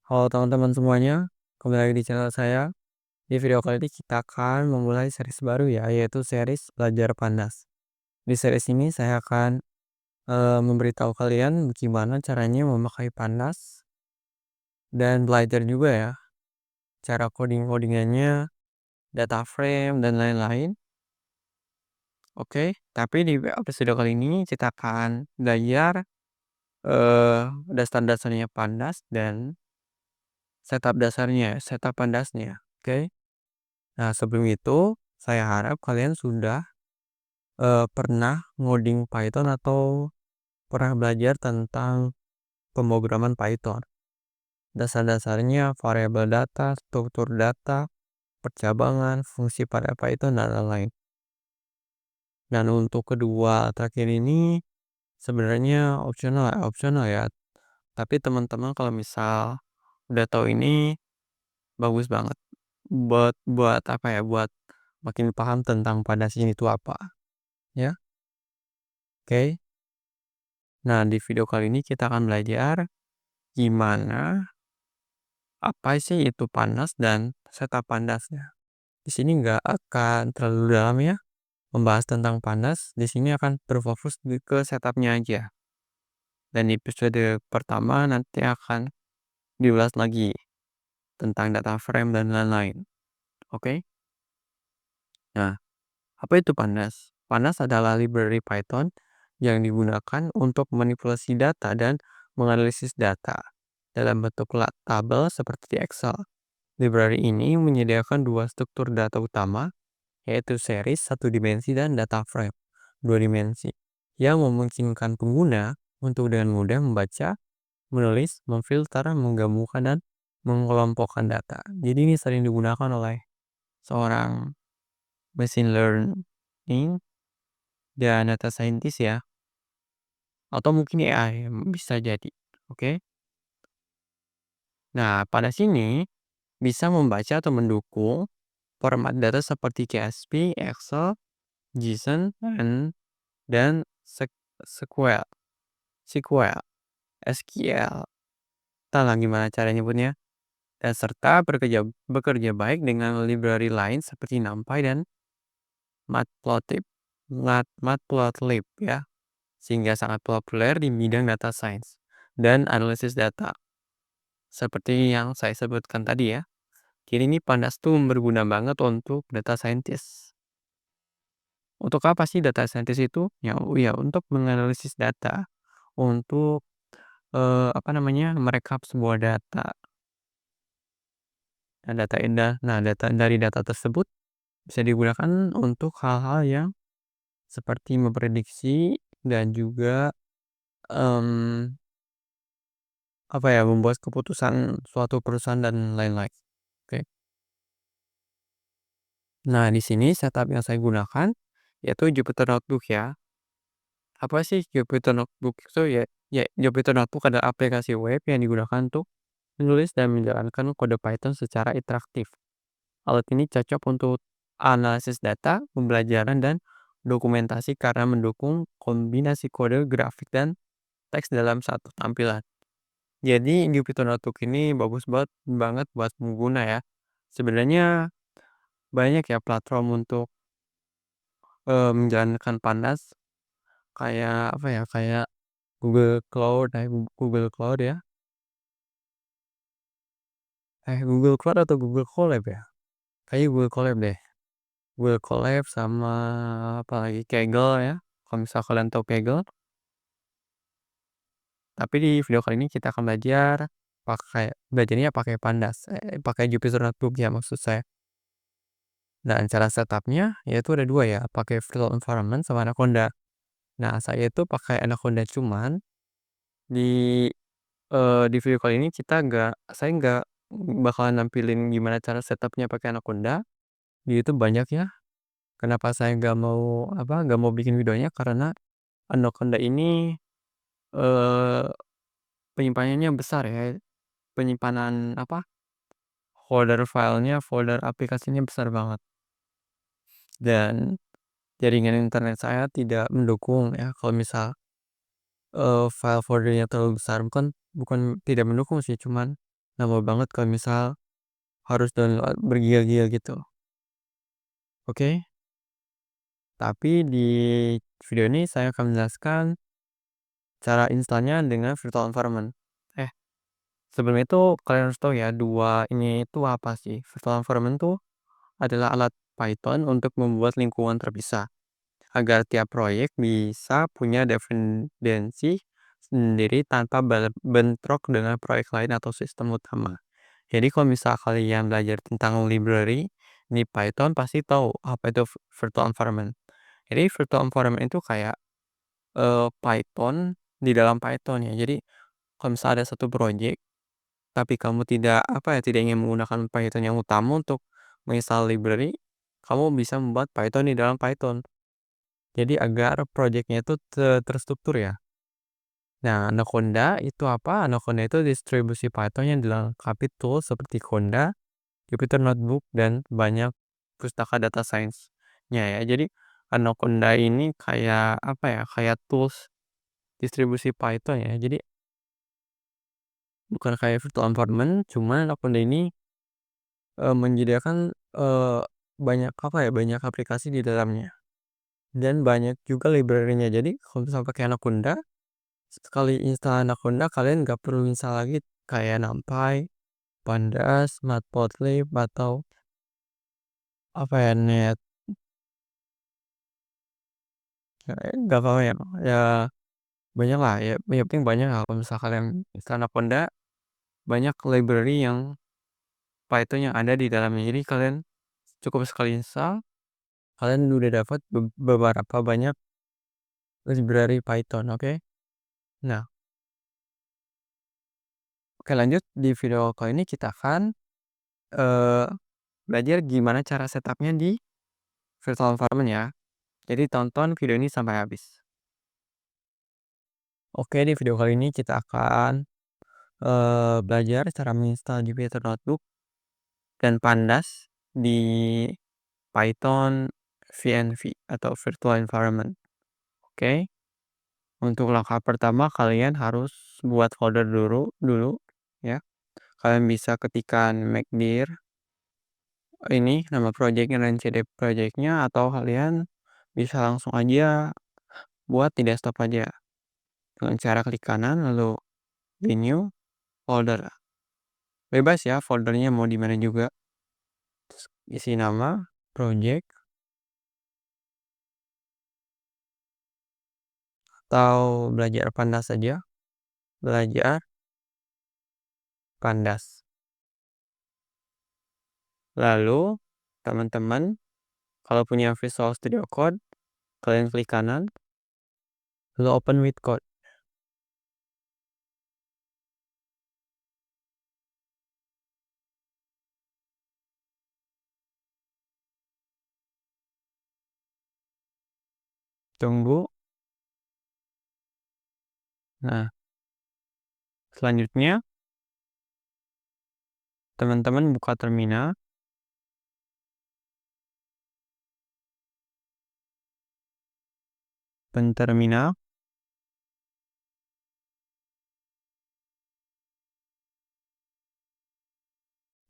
Halo teman-teman semuanya, kembali lagi di channel saya. Di video kali ini kita akan memulai series baru ya, yaitu series Belajar Pandas. Di series ini saya akan memberitahu kalian gimana caranya memakai Pandas dan belajar juga ya, cara coding-codingannya, data frame, dan lain-lain. Oke, tapi di episode kali ini kita akan belajar dasar-dasarnya Pandas dan setup dasarnya, setup Pandasnya. Oke. Nah, sebelum itu, saya harap kalian sudah pernah ngoding Python atau pernah belajar tentang pemrograman Python. Dasar-dasarnya, variabel data, struktur data, percabangan, fungsi pada Python, dan lain-lain. Dan untuk kedua terakhir ini sebenarnya opsional ya. Tapi teman-teman kalau misal udah tahu ini bagus banget buat buat apa ya? Buat makin paham tentang pada sini itu apa, ya. Oke. Nah, di video kali ini kita akan belajar gimana, apa sih itu Pandas dan setup Pandasnya. Di sini nggak akan terlalu dalam ya membahas tentang Pandas. Di sini akan berfokus ke setupnya aja. Dan di episode pertama nanti akan diulas lagi tentang data frame dan lain-lain. Oke? Nah, apa itu Pandas? Pandas adalah library Python yang digunakan untuk manipulasi data dan menganalisis data dalam bentuk tabel seperti di Excel. Library ini menyediakan dua struktur data utama, yaitu series satu dimensi dan data frame dua dimensi, yang memungkinkan pengguna untuk dengan mudah membaca, menulis, memfilter, menggabungkan, dan mengelompokkan data. Jadi ini sering digunakan oleh seorang machine learning dan data scientist ya, atau mungkin AI bisa jadi. Oke. Nah, pada sini bisa membaca atau mendukung format data seperti CSV, Excel, JSON, dan SQL, SQL, SQL. Entahlah gimana cara nyebutnya. Dan serta bekerja baik dengan library lain seperti NumPy dan Matplotlib, Matplotlib ya, sehingga sangat populer di bidang data science dan analisis data. Seperti yang saya sebutkan tadi ya. Jadi ini Pandas tuh berguna banget untuk data scientist. Untuk apa sih data scientist itu? Ya, ya untuk menganalisis data, untuk apa namanya, merekap sebuah data. Data dari data tersebut bisa digunakan untuk hal-hal yang seperti memprediksi dan juga apa ya, membuat keputusan suatu perusahaan dan lain-lain. Oke. Nah, di sini setup yang saya gunakan yaitu Jupyter Notebook ya. Apa sih Jupyter Notebook itu ya? Ya, Jupyter Notebook adalah aplikasi web yang digunakan untuk menulis dan menjalankan kode Python secara interaktif. Alat ini cocok untuk analisis data, pembelajaran, dan dokumentasi karena mendukung kombinasi kode, grafik, dan teks dalam satu tampilan. Jadi Jupyter Notebook ini bagus banget buat pengguna ya. Sebenarnya banyak ya platform untuk menjalankan Pandas kayak apa ya, kayak Google Cloud ya. Google Cloud atau Google Colab ya? Kayaknya Google Colab deh. Google Colab sama apa lagi, Kaggle ya. Kalau misal kalian tahu Kaggle. Tapi di video kali ini kita akan belajarnya pakai Pandas, pakai Jupyter Notebook ya maksud saya. Dan cara setupnya yaitu ada dua ya, pakai virtual environment sama Anaconda. Nah, saya itu pakai Anaconda cuman di di video kali ini saya nggak bakalan nampilin gimana cara setupnya pakai Anaconda. Di YouTube banyak ya. Kenapa saya nggak mau bikin videonya karena Anaconda ini eh penyimpanannya besar ya. Penyimpanan folder aplikasinya besar banget. Dan jaringan internet saya tidak mendukung ya kalau misal file foldernya terlalu besar, bukan tidak mendukung sih, cuman lama banget kalau misal harus download bergiga-giga gitu. Oke, tapi di video ini saya akan menjelaskan cara instalnya dengan virtual environment. Eh, sebelum itu kalian harus tahu ya, dua ini itu apa sih? Virtual environment itu adalah alat Python untuk membuat lingkungan terpisah agar tiap proyek bisa punya dependensi sendiri tanpa bentrok dengan proyek lain atau sistem utama. Jadi kalau misal kalian belajar tentang library di Python pasti tahu apa itu virtual environment. Jadi virtual environment itu kayak Python di dalam Python ya. Jadi kalau misal ada satu proyek tapi kamu tidak apa ya, tidak ingin menggunakan Python yang utama untuk menginstal library, kamu bisa membuat Python di dalam Python. Jadi agar proyeknya itu terstruktur ya. Nah, Anaconda itu apa? Anaconda itu distribusi Python yang dilengkapi tools seperti Conda, Jupyter Notebook, dan banyak pustaka data science-nya ya. Jadi Anaconda ini kayak apa ya? Kayak tools distribusi Python ya. Jadi bukan kayak virtual environment, cuman Anaconda ini menyediakan banyak apa ya? Banyak aplikasi di dalamnya dan banyak juga library-nya. Jadi kalau misalnya pakai Anaconda, sekali install Anaconda kalian nggak perlu install lagi kayak NumPy, Pandas, Matplotlib, atau apa ya, Net. Ya, nggak apa-apa ya. Ya banyak lah ya. Yang penting banyak lah. Kalau misalnya kalian install Anaconda, banyak library yang Python yang ada di dalamnya. Jadi kalian cukup sekali install, kalian udah dapat beberapa banyak library Python. Oke. Nah, oke lanjut di video kali ini kita akan eh, belajar gimana cara setupnya di virtual environment ya. Jadi tonton video ini sampai habis. Oke, di video kali ini kita akan belajar cara menginstal Jupyter Notebook dan Pandas di Python VNV atau Virtual Environment. Oke, untuk langkah pertama kalian harus buat folder dulu ya. Kalian bisa ketikkan makdir ini nama projectnya dan cd projectnya, atau kalian bisa langsung aja buat di desktop aja dengan cara klik kanan lalu di new folder. Bebas ya foldernya mau di mana juga. Terus isi nama project atau belajar Pandas saja. Belajar Pandas. Lalu teman-teman kalau punya Visual Studio Code, kalian klik kanan lalu open with code. Tunggu. Nah, selanjutnya teman-teman buka terminal. Open terminal.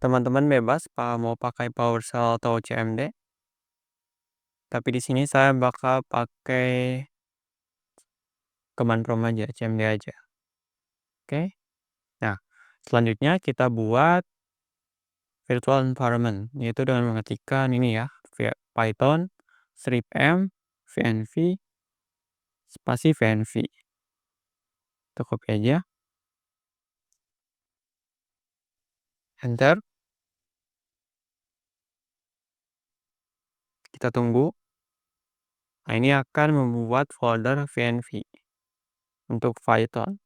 Teman-teman bebas mau pakai PowerShell atau CMD. Tapi di sini saya bakal pakai command prompt aja, CMD aja. Oke. Nah, selanjutnya kita buat virtual environment, yaitu dengan mengetikkan ini ya, Python strip m vnv spasi vnv. Kita copy aja, enter. Kita tunggu. Nah, ini akan membuat folder vnv untuk Python.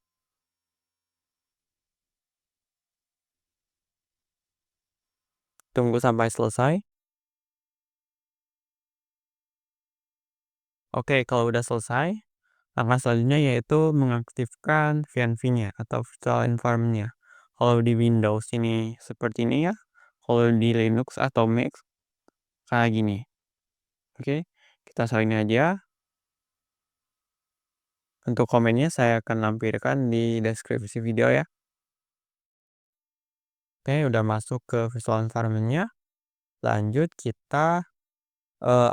Tunggu sampai selesai. Oke, kalau udah selesai, langkah selanjutnya yaitu mengaktifkan VNV-nya atau virtual environment-nya. Kalau di Windows ini seperti ini ya. Kalau di Linux atau Mac kayak gini. Oke, kita salin aja. Untuk komennya saya akan lampirkan di deskripsi video ya. Oke, udah masuk ke visual environment-nya. Lanjut kita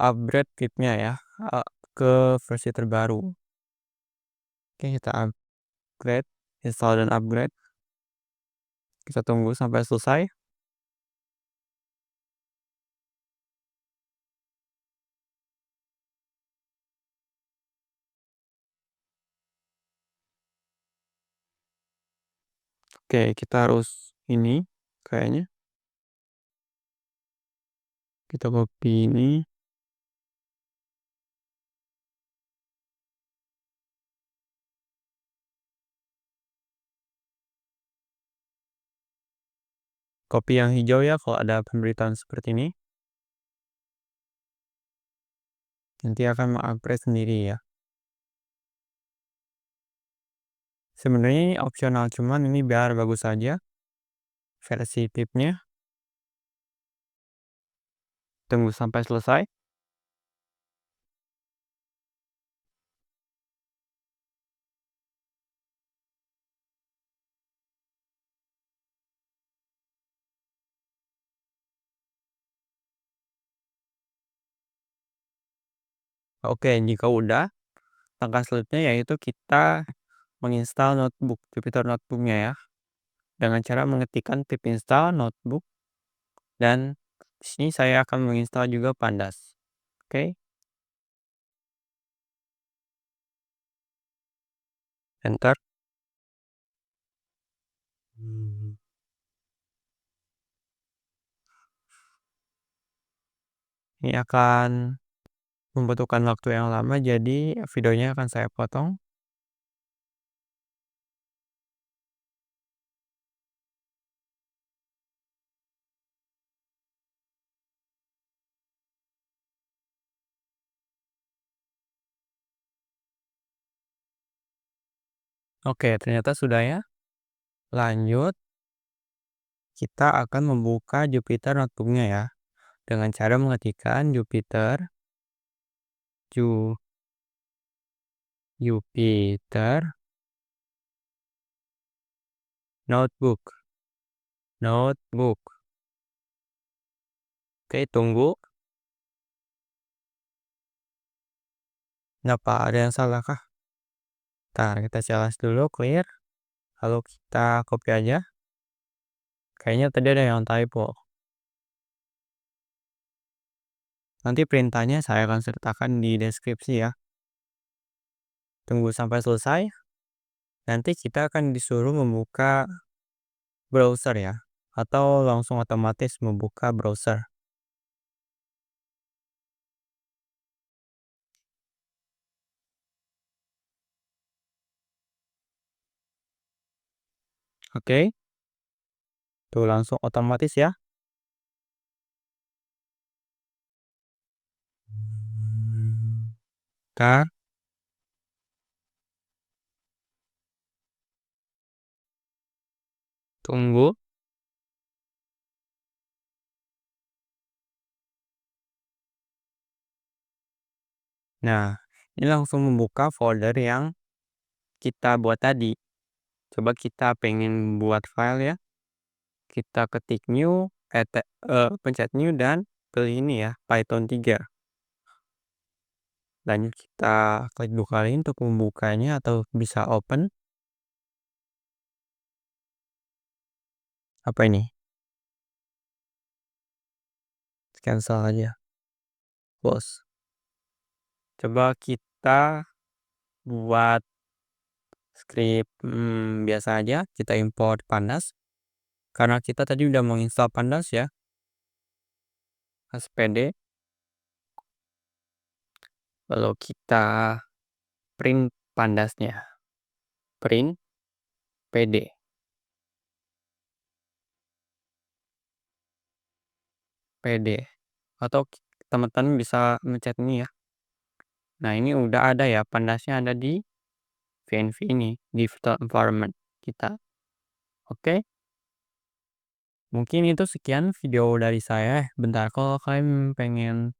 upgrade Vip-nya ya, ke versi terbaru. Oke, kita upgrade, install dan upgrade. Kita tunggu sampai selesai. Oke, kita harus ini kayaknya. Kita copy ini. Copy yang hijau ya kalau ada pemberitaan seperti ini. Nanti akan mengupgrade sendiri ya. Sebenarnya ini opsional, cuman ini biar bagus saja versi pipnya. Tunggu sampai selesai. Oke, jika udah, langkah selanjutnya yaitu kita menginstal notebook, Jupyter Notebook-nya ya. Dengan cara mengetikkan pip install notebook dan di sini saya akan menginstal juga Pandas. Oke, enter. Ini akan membutuhkan waktu yang lama, jadi videonya akan saya potong. Oke, ternyata sudah ya. Lanjut, kita akan membuka Jupyter Notebook-nya ya. Dengan cara mengetikkan Jupyter Notebook. Oke, tunggu. Kenapa? Ada yang salah kah? Ntar kita challenge dulu, clear. Lalu kita copy aja. Kayaknya tadi ada yang typo. Nanti perintahnya saya akan sertakan di deskripsi ya. Tunggu sampai selesai. Nanti kita akan disuruh membuka browser ya. Atau langsung otomatis membuka browser. Oke. Tuh langsung otomatis ya. Ntar tunggu. Nah, ini langsung membuka folder yang kita buat tadi. Coba kita pengen buat file ya. Kita ketik new, pencet new dan pilih ini ya, Python 3. Lanjut kita klik 2 kali untuk membukanya atau bisa open. Apa ini? Cancel aja. Close. Coba kita buat script biasa aja. Kita import Pandas. Karena kita tadi udah menginstal Pandas ya. SPD. Lalu kita print Pandasnya. Print PD. PD. Atau teman-teman bisa mencet ini ya. Nah, ini udah ada ya, Pandasnya ada di VNV ini, di virtual environment kita. Oke. Mungkin itu sekian video dari saya. Bentar, kalau kalian pengen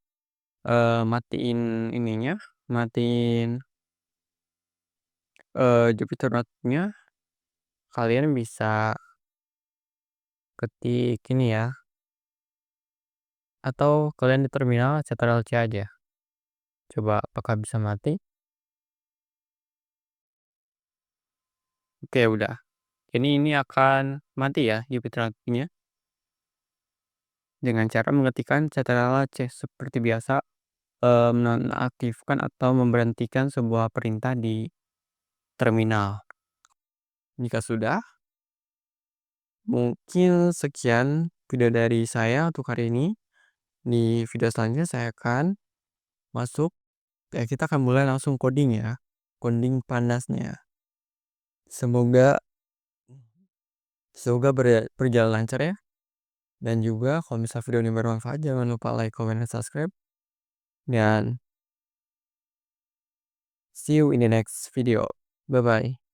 matiin ininya, matiin Jupyter Notebook-nya, kalian bisa ketik ini ya, atau kalian di terminal Ctrl C aja. Coba apakah bisa mati? Oke, udah. Ini akan mati ya Jupiter Latitude-nya dengan cara mengetikkan Ctrl C seperti biasa, menonaktifkan atau memberhentikan sebuah perintah di terminal. Jika sudah, mungkin sekian video dari saya untuk hari ini. Di video selanjutnya saya akan masuk, kita akan mulai langsung coding ya, coding panasnya. Semoga semoga berjalan lancar ya. Dan juga kalau misal video ini bermanfaat, jangan lupa like, comment, dan subscribe. Dan see you in the next video. Bye bye.